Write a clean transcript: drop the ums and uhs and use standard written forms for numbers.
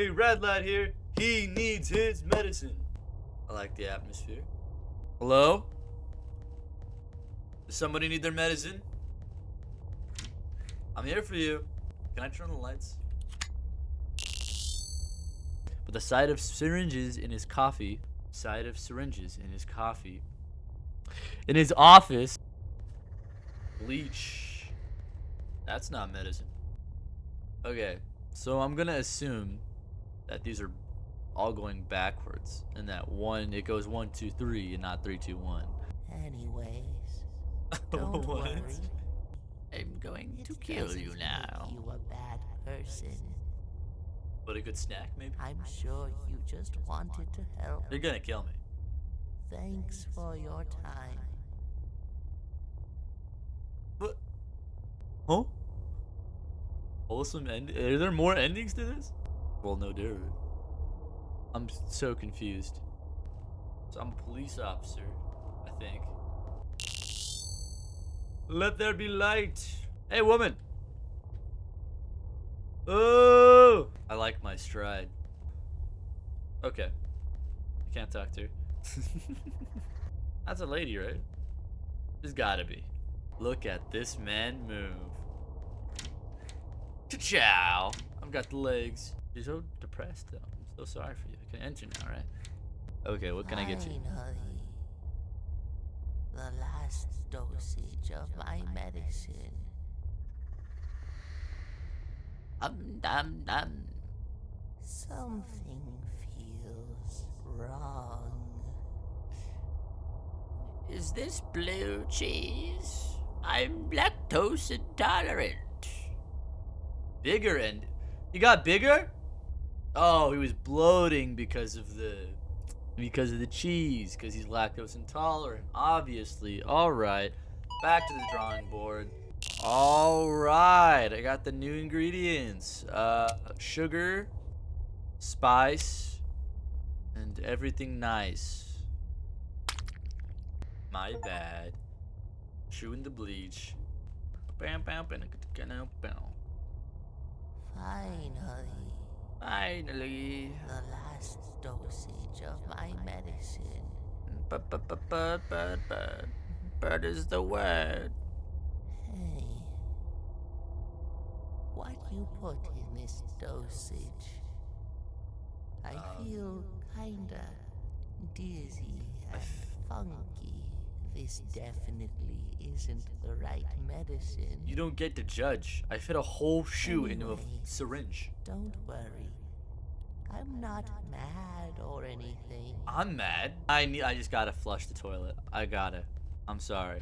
Hey, red lad here. He needs his medicine. I like the atmosphere. Hello? Does somebody need their medicine? I'm here for you. Can I turn on the lights? But the sight of syringes in his coffee, in his office, bleach. That's not medicine. Okay, so I'm gonna assume that these are all going backwards, and that it goes 1, 2, 3, and not 3, 2, 1. Anyways, don't What? worry. I'm going to It kill doesn't you make now. you a bad person. But a good snack, maybe? I'm sure you just wanted to help. You're gonna kill me. Thanks for your time. But, huh? Wholesome end? Are there more endings to this? Well, no, there. I'm so confused. So I'm a police officer, I think. Let there be light. Hey, woman. Oh, I like my stride. Okay. I can't talk to her. That's a lady, right? There's gotta be. Look at this man move. Ciao. I've got the legs. You're so depressed, though. I'm so sorry for you. I can enter now, right? Okay, what can I get you? Finally, the last dosage of my medicine. Something feels wrong. Is this blue cheese? I'm lactose intolerant. Bigger and he got bigger? Oh, he was bloating because of the cheese, because he's lactose intolerant. Obviously. Alright. Back to the drawing board. Alright, I got the new ingredients. Sugar, spice, and everything nice. My bad. Chewing the bleach. Finally. The last dosage of my medicine. But is the word. Hey, what you put in this dosage? I feel kinda dizzy and funky. This definitely isn't the right medicine. You don't get to judge. I fit a whole shoe into a Anyway. syringe. Don't worry. I'm not mad or anything. I'm mad. I just gotta flush the toilet. I gotta. I'm sorry.